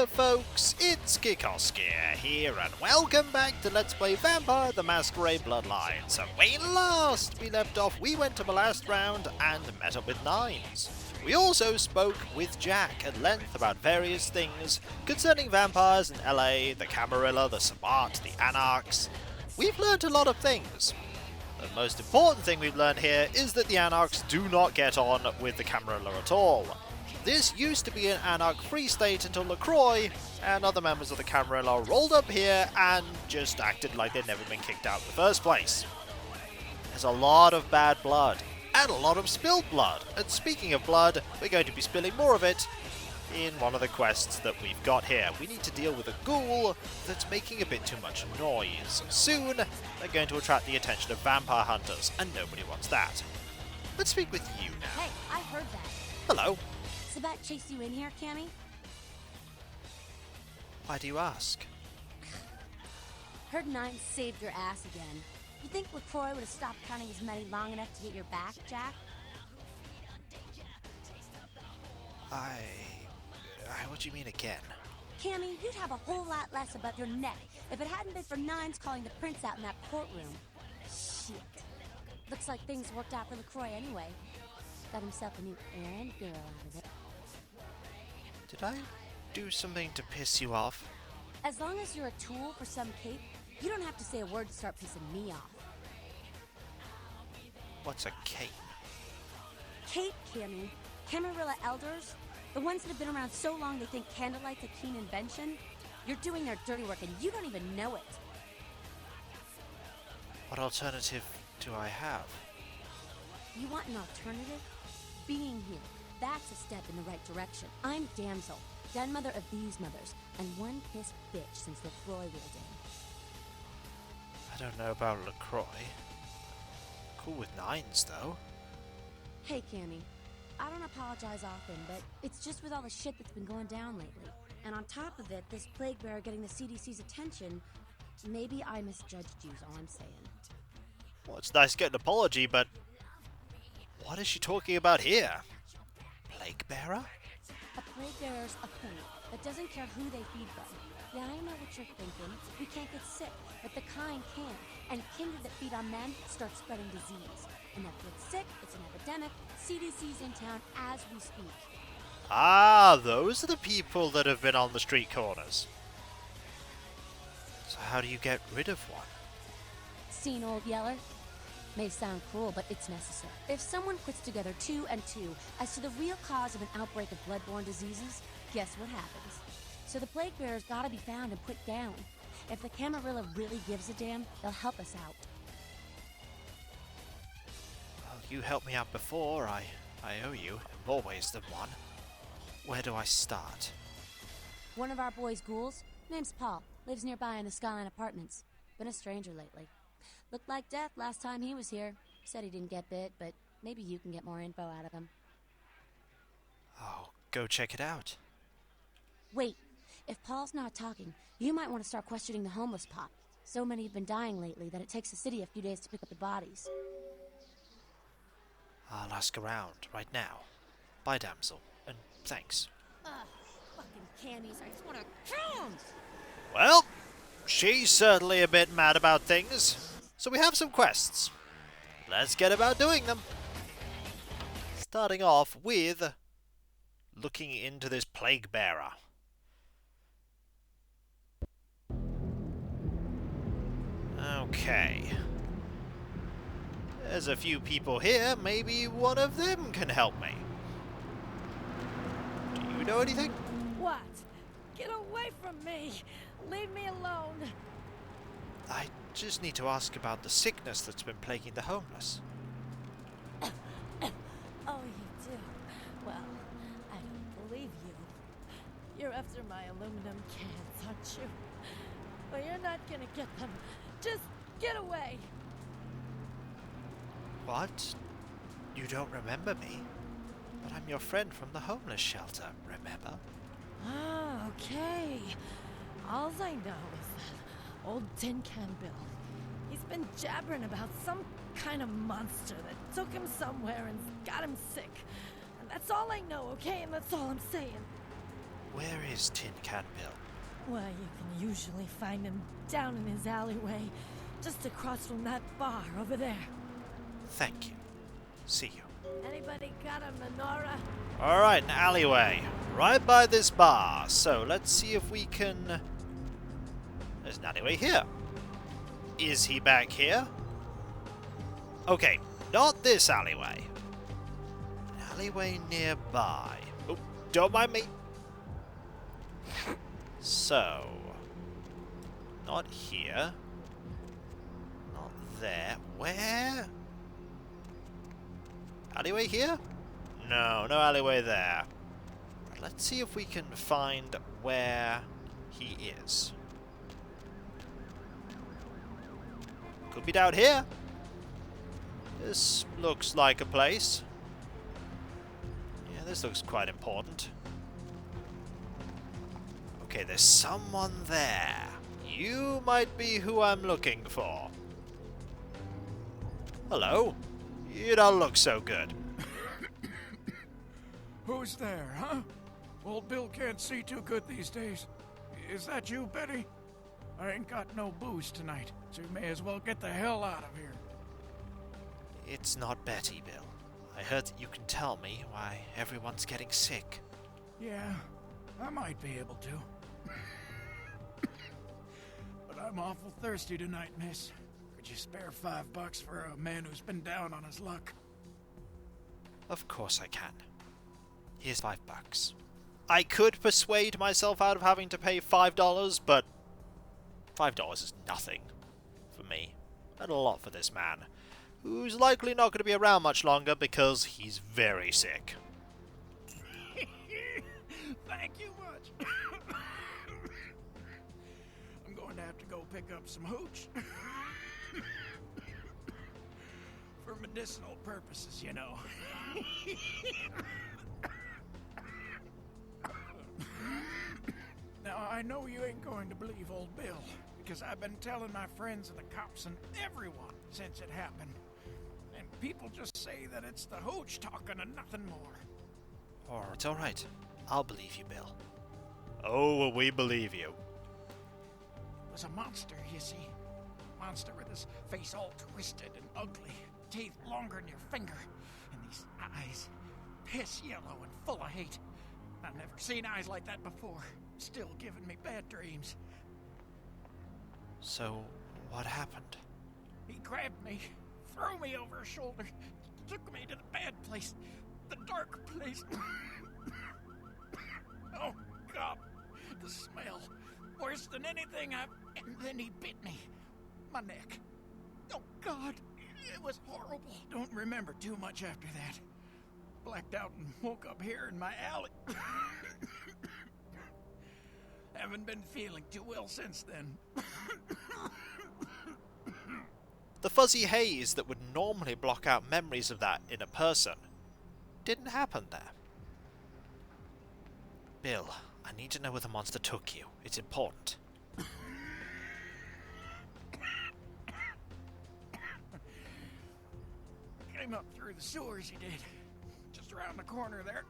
Hello folks, it's Kikoskia here and welcome back to Let's Play Vampire the Masquerade Bloodlines. So when last we left off, we went to the last round and met up with Nines. We also spoke with Jack at length about various things concerning vampires in LA, the Camarilla, the Sabbat, the Anarchs. We've learned a lot of things. The most important thing we've learned here is that the Anarchs do not get on with the Camarilla at all. This used to be an Anarch-free state until LaCroix and other members of the Camarilla rolled up here and just acted like they'd never been kicked out in the first place. There's a lot of bad blood, and a lot of spilled blood. And speaking of blood, we're going to be spilling more of it in one of the quests that we've got here. We need to deal with a ghoul that's making a bit too much noise. Soon, they're going to attract the attention of vampire hunters, and nobody wants that. Let's speak with you now. Hey, I heard that. Hello. Sabat chased you in here, Cammy? Why do you ask? Heard Nine saved your ass again. You think LaCroix would have stopped counting his money long enough to get your back, Jack? What do you mean again? Cammy, you'd have a whole lot less above your neck if it hadn't been for Nines calling the prince out in that courtroom. Shit. Looks like things worked out for LaCroix anyway. Got himself a new errand girl out of it. Did I do something to piss you off? As long as you're a tool for some cape, you don't have to say a word to start pissing me off. What's a cape? Cape, Cammy. Camarilla elders, the ones that have been around so long they think candlelight's a keen invention. You're doing their dirty work and you don't even know it. What alternative do I have? You want an alternative? Being here. That's a step in the right direction. I'm Damsel, den mother of these mothers, and one pissed bitch since LaCroix wheeled in. I don't know about LaCroix. Cool with Nines, though. Hey, Cammy. I don't apologize often, but it's just with all the shit that's been going down lately. And on top of it, this plague bearer getting the CDC's attention, maybe I misjudged you's all I'm saying. Well, it's nice to get an apology, but what is she talking about here? Plague bearer? A plague bearer's a thing that doesn't care who they feed from. Yeah, I know what you're thinking. We can't get sick, but the kind can. And kindred that feed on them start spreading disease. And if it's sick, it's an epidemic. CDC's in town as we speak. Ah, those are the people that have been on the street corners. So how do you get rid of one? Seen Old Yeller? May sound cruel, but it's necessary. If someone puts together 2 and 2 as to the real cause of an outbreak of bloodborne diseases, guess what happens? So the plague bearer's gotta be found and put down. If the Camarilla really gives a damn, they'll help us out. Well, you helped me out before. I owe you, in more ways than one. Where do I start? One of our boys' ghouls, name's Paul, lives nearby in the Skyline Apartments. Been a stranger lately. Looked like death last time he was here. Said he didn't get bit, but maybe you can get more info out of him. Oh, go check it out. Wait, if Paul's not talking, you might want to start questioning the homeless pop. So many have been dying lately that it takes the city a few days to pick up the bodies. I'll ask around right now. Bye, damsel, and thanks. Fucking cammies, I just want to kill 'em! Well, she's certainly a bit mad about things. So we have some quests. Let's get about doing them. Starting off with looking into this plague bearer. Okay. There's a few people here. Maybe one of them can help me. Do you know anything? What? Get away from me! Leave me alone! I just need to ask about the sickness that's been plaguing the homeless. Oh, you do? Well, I don't believe you. You're after my aluminum cans, aren't you? But you're not gonna get them. Just get away! What? You don't remember me? But I'm your friend from the homeless shelter, remember? Ah, okay. All I know is that old Tin Can Bill. He's been jabbering about some kind of monster that took him somewhere and got him sick. And that's all I know, okay? And that's all I'm saying. Where is Tin Can Bill? Well, you can usually find him down in his alleyway, just across from that bar over there. Thank you. See you. Anybody got a menorah? Alright, an alleyway. Right by this bar. So, let's see if we can... There's an alleyway here. Is he back here? Okay, not this alleyway. An alleyway nearby. Oh, don't mind me. So... Not here. Not there. Where? Alleyway here? No, no alleyway there. Let's see if we can find where he is. Could be down here. This looks like a place. Yeah, this looks quite important. Okay, there's someone there. You might be who I'm looking for. Hello. You don't look so good. Who's there, huh? Old Bill can't see too good these days. Is that you, Betty? I ain't got no booze tonight, so you may as well get the hell out of here. It's not Betty, Bill. I heard that you can tell me why everyone's getting sick. Yeah, I might be able to. But I'm awful thirsty tonight, miss. Could you spare $5 for a man who's been down on his luck? Of course I can. Here's $5. I could persuade myself out of having to pay $5, but $5 is nothing for me, and a lot for this man, who's likely not going to be around much longer because he's very sick. Thank you much. I'm going to have to go pick up some hooch. For medicinal purposes, you know. Now, I know you ain't going to believe old Bill, because I've been telling my friends and the cops and everyone since it happened. And people just say that it's the hooch talking and nothing more. Oh, it's alright. I'll believe you, Bill. Oh, will we believe you? It was a monster, you see. Monster with his face all twisted and ugly, teeth longer than your finger, and these eyes, piss yellow and full of hate. I've never seen eyes like that before. Still giving me bad dreams. So, what happened? He grabbed me, threw me over his shoulder, took me to the bad place, the dark place. Oh, God, the smell. Worse than anything I've... And then he bit me. My neck. Oh, God, it was horrible. Don't remember too much after that. Blacked out and woke up here in my alley. Haven't been feeling too well since then. The fuzzy haze that would normally block out memories of that in a person didn't happen there. Bill, I need to know where the monster took you. It's important. Came up through the sewers, he did. Just around the corner there.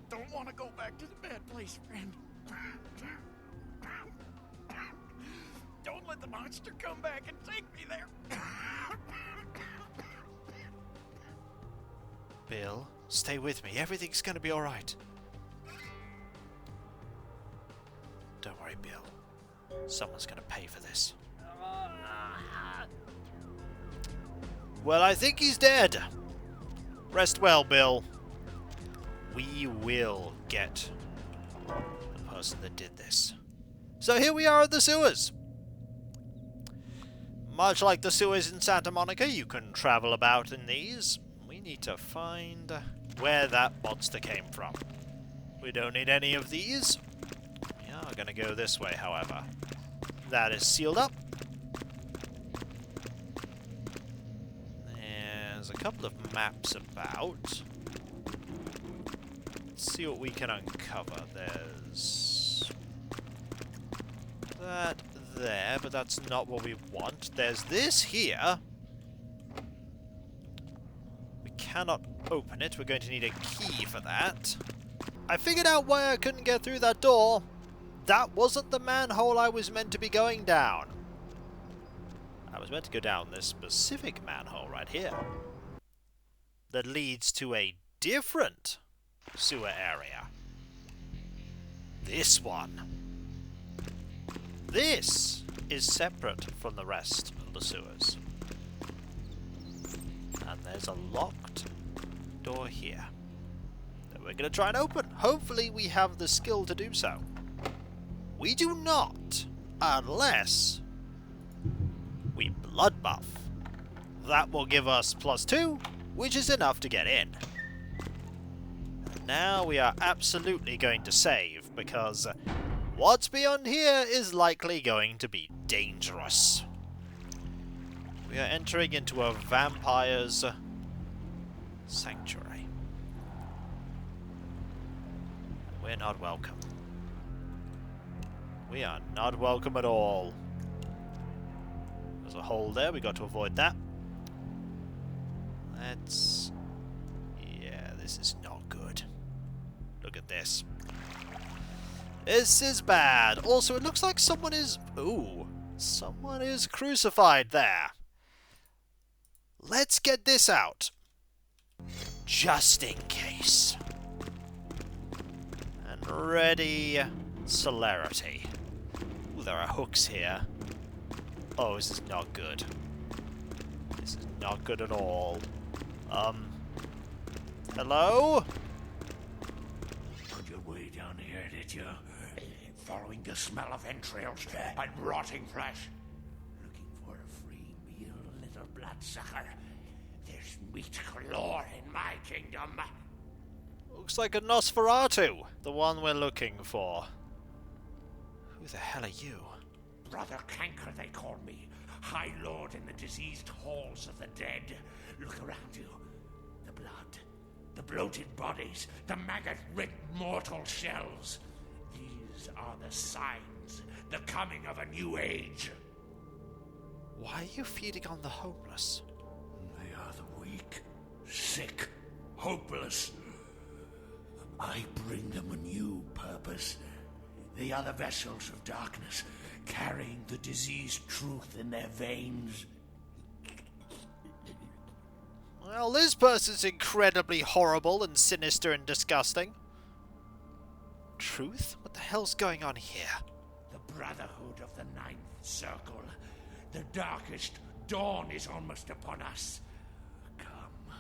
Don't want to go back to the bad place, friend. Don't let the monster come back and take me there. Bill, stay with me. Everything's gonna be alright. Don't worry, Bill. Someone's gonna pay for this. Well, I think he's dead. Rest well, Bill. We will get the person that did this. So here we are at the sewers. Much like the sewers in Santa Monica, you can travel about in these. We need to find where that monster came from. We don't need any of these. We are going to go this way, however. That is sealed up. There's a couple of maps about. Let's see what we can uncover. There's that there, but that's not what we want. There's this here. We cannot open it. We're going to need a key for that. I figured out why I couldn't get through that door. That wasn't the manhole I was meant to be going down. I was meant to go down this specific manhole right here. That leads to a different sewer area. This one. This is separate from the rest of the sewers. And there's a locked door here that we're going to try and open. Hopefully we have the skill to do so. We do not, unless we blood buff. That will give us +2, which is enough to get in. Now we are absolutely going to save, because what's beyond here is likely going to be dangerous. We are entering into a vampire's sanctuary. We're not welcome. We are not welcome at all. There's a hole there, we got to avoid that. Yeah, this is not good. Look at this. This is bad. Also, it looks like someone is... Ooh, someone is crucified there. Let's get this out. Just in case. And ready... celerity. Ooh, there are hooks here. Oh, this is not good. This is not good at all. Hello? Put your way down here, did you? Following the smell of entrails and rotting flesh. Looking for a free meal, little bloodsucker. There's meat galore in my kingdom. Looks like a Nosferatu, the one we're looking for. Who the hell are you? Brother Canker, they call me. High Lord in the diseased halls of the dead. Look around you. The blood. The bloated bodies. The maggot-ridden mortal shells. These are the signs. The coming of a new age. Why are you feeding on the homeless? They are the weak, sick, hopeless. I bring them a new purpose. They are the vessels of darkness, carrying the diseased truth in their veins. Well, this person's incredibly horrible and sinister and disgusting. Truth? What the hell's going on here? The brotherhood of the Ninth Circle. The darkest dawn is almost upon us. Come,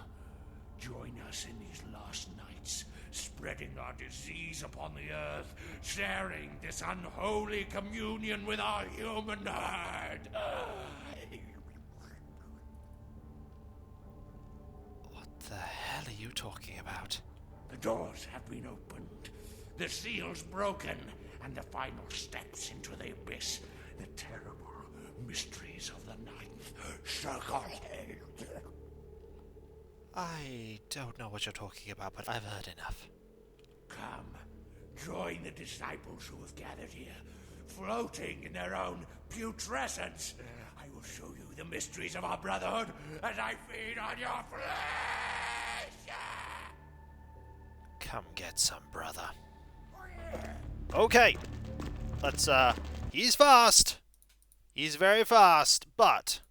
join us in these last nights, spreading our disease upon the earth, sharing this unholy communion with our human herd. What the hell are you talking about? The doors have been opened, the seals broken, and the final steps into the abyss, the terrible mysteries of the Ninth Circle. I don't know what you're talking about, but I've heard enough. Come, join the disciples who have gathered here, floating in their own putrescence. I will show you the mysteries of our brotherhood as I feed on your flesh. Come get some, brother. Okay, let's, he's fast. He's very fast, but,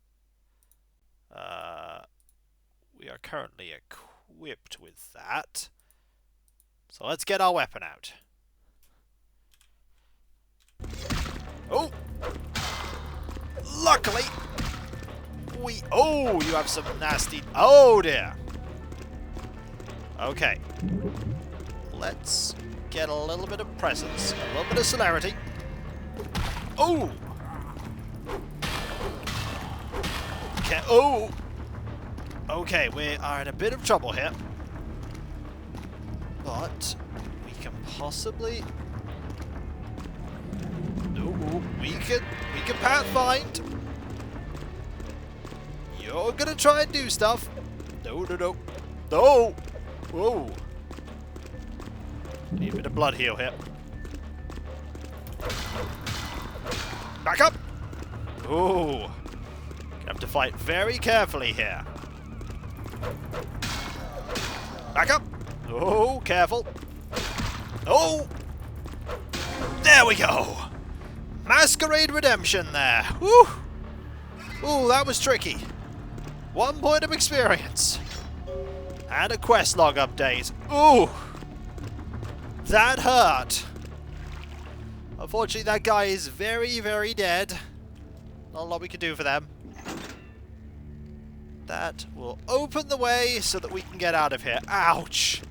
we are currently equipped with that. So let's get our weapon out. Oh! Luckily, oh, you have some nasty... Oh, dear. Okay. Let's get a little bit of presence, a little bit of celerity. Oh! Okay, oh! Okay, we are in a bit of trouble here. But we can possibly... Ooh, we can pathfind. You're gonna try and do stuff. No. No! Whoa! Need a bit of blood heal here. Back up! Ooh! Have to fight very carefully here. Back up! Oh, careful. Oh! There we go! Masquerade Redemption there. Woo! Ooh, that was tricky. 1 point of experience. And a quest log update. Ooh! That hurt. Unfortunately, that guy is very, very dead. Not a lot we can do for them. That will open the way so that we can get out of here. Ouch!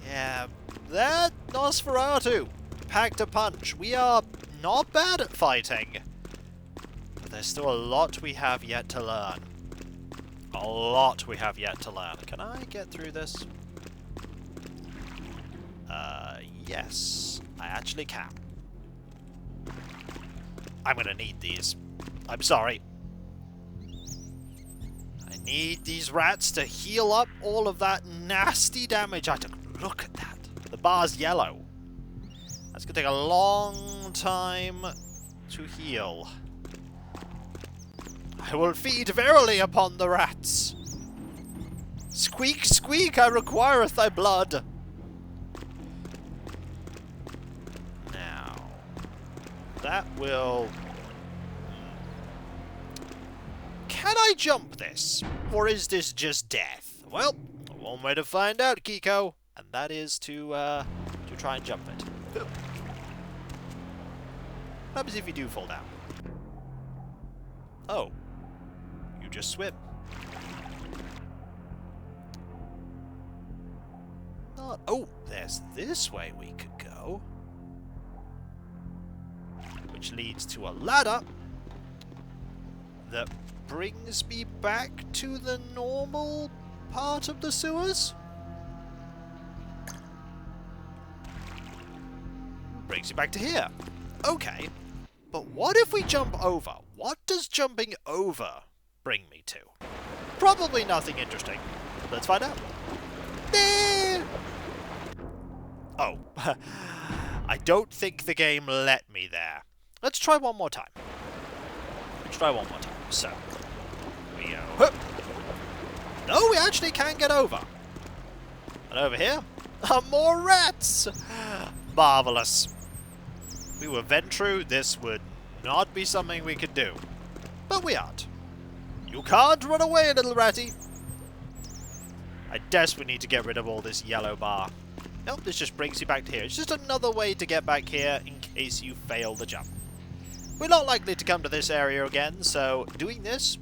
Yeah, that Nosferatu packed a punch. We are not bad at fighting. But there's still a lot we have yet to learn. A lot we have yet to learn. Can I get through this? Yes. I actually can. I'm gonna need these. I'm sorry. I need these rats to heal up all of that nasty damage I took. Look at that. The bar's yellow. That's gonna take a long time to heal. I will feed verily upon the rats. Squeak, squeak, I requireth thy blood. Now, that will... Can I jump this? Or is this just death? Well, one way to find out, Kiko, and that is to try and jump it. What happens if you do fall down? Oh. You just swim. Not... Oh, there's this way we could go. Which leads to a ladder that brings me back to the normal part of the sewers. Brings you back to here. Okay. But what if we jump over? What does jumping over bring me to? Probably nothing interesting. Let's find out. Oh. I don't think the game let me there. Let's try one more time. Let's try one more time. So, we go. Hup. No, we actually can get over. And over here are more rats. Marvelous. If we were Ventru, this would not be something we could do. But we aren't. You can't run away, little ratty. I desperately need to get rid of all this yellow bar. Nope, this just brings you back to here. It's just another way to get back here in case you fail the jump. We're not likely to come to this area again, so doing this...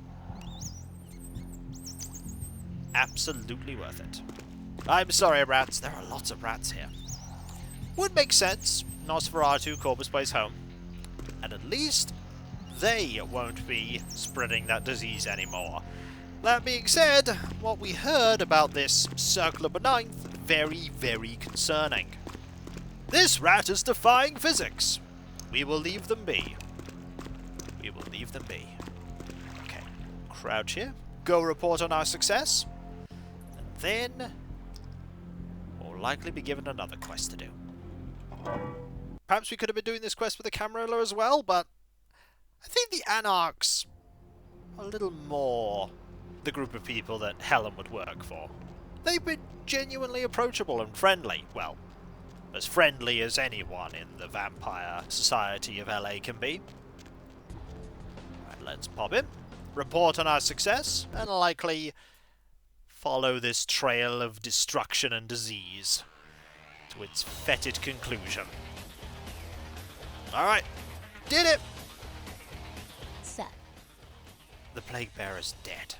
absolutely worth it. I'm sorry, rats. There are lots of rats here. Would make sense. Nosferatu, Corpus Place home. And at least they won't be spreading that disease anymore. That being said, what we heard about this Circle of the Ninth, very, very concerning. This rat is defying physics. We will leave them be. We will leave them be. Okay, crouch here. Go report on our success. And then we'll likely be given another quest to do. Perhaps we could have been doing this quest with a Camarilla as well, but I think the Anarchs are a little more the group of people that Helen would work for. They've been genuinely approachable and friendly. Well, as friendly as anyone in the vampire society of LA can be. Right, let's pop in, report on our success, and likely follow this trail of destruction and disease to its fetid conclusion. Alright, did it! Set. The plague bearer's dead.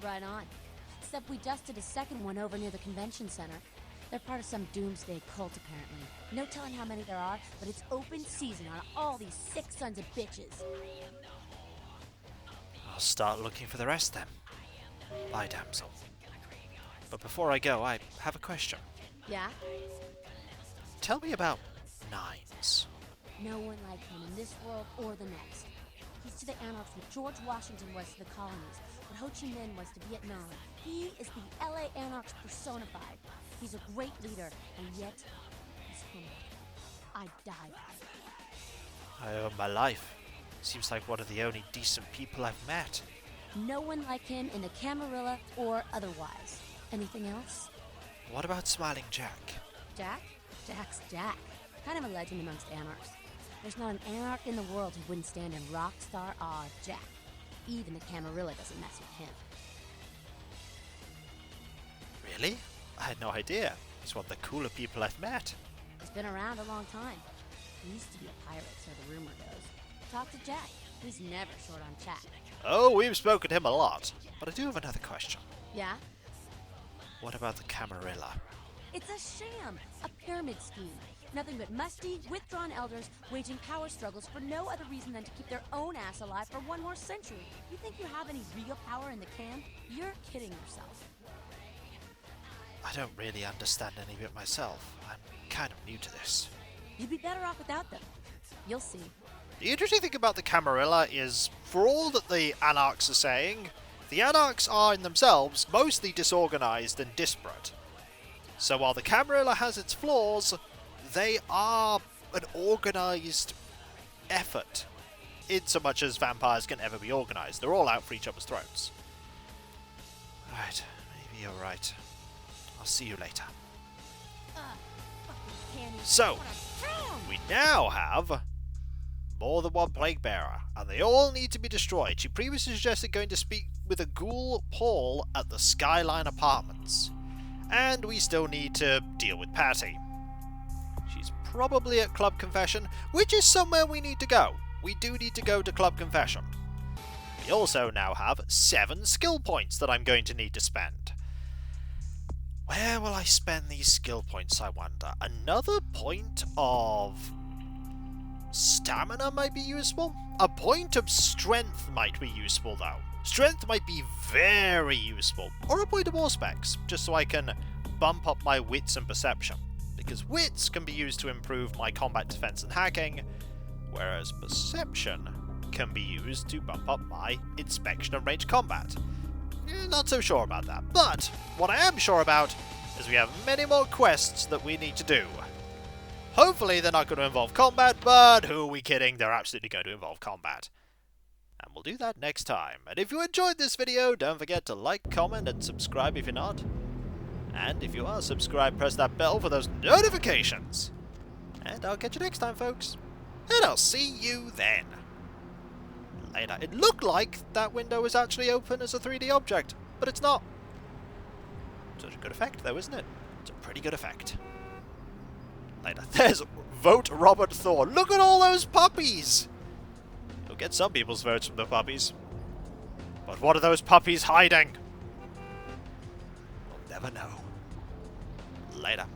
Right on. Except we dusted a second one over near the convention center. They're part of some doomsday cult, apparently. No telling how many there are, but it's open season on all these sick sons of bitches. I'll start looking for the rest then. Bye, damsel. But before I go, I have a question. Yeah? Tell me about Nines. No one like him in this world or the next. He's to the anarchs what George Washington was to the colonies, what Ho Chi Minh was to Vietnam. He is the LA anarchs personified. He's a great leader, and yet he's humble. I'd die for him. I owe my life. Seems like one of the only decent people I've met. No one like him in the Camarilla or otherwise. Anything else? What about Smiling Jack? Jack? Jack's Jack. Kind of a legend amongst anarchs. There's not an anarch in the world who wouldn't stand in rock star awe of Jack. Even the Camarilla doesn't mess with him. Really? I had no idea. He's one of the cooler people I've met. He's been around a long time. He used to be a pirate, so the rumor goes. Talk to Jack. He's never short on chat. Oh, we've spoken to him a lot. But I do have another question. Yeah? What about the Camarilla? It's a sham, a pyramid scheme. Nothing but musty, withdrawn elders waging power struggles for no other reason than to keep their own ass alive for one more century. You think you have any real power in the camp? You're kidding yourself. I don't really understand any of it myself. I'm kind of new to this. You'd be better off without them. You'll see. The interesting thing about the Camarilla is, for all that the anarchs are saying, the anarchs are in themselves mostly disorganized and disparate. So while the Camarilla has its flaws, they are an organized effort, in so much as vampires can ever be organized. They're all out for each other's throats. Right, maybe you're right. I'll see you later. So, we now have more than one plague bearer, and they all need to be destroyed. She previously suggested going to speak with a ghoul Paul at the Skyline Apartments. And we still need to deal with Patty. She's probably at Club Confession, which is somewhere we need to go. We do need to go to Club Confession. We also now have 7 skill points that I'm going to need to spend. Where will I spend these skill points, I wonder? Another point of stamina might be useful. A point of strength might be useful, though. Strength might be very useful. Or a point of Auspex, just so I can bump up my wits and perception. Because wits can be used to improve my combat defense and hacking, whereas perception can be used to bump up my inspection and range combat. Not so sure about that, but what I am sure about is we have many more quests that we need to do. Hopefully they're not going to involve combat, but who are we kidding? They're absolutely going to involve combat. And we'll do that next time. And if you enjoyed this video, don't forget to like, comment, and subscribe if you're not. And if you are subscribed, press that bell for those notifications. And I'll catch you next time, folks. And I'll see you then. Later. It looked like that window was actually open as a 3D object, but it's not. Such a good effect, though, isn't it? It's a pretty good effect. Later. There's Vote Robert Thorne. Look at all those puppies! You'll get some people's votes from the puppies. But what are those puppies hiding? We'll never know. Later.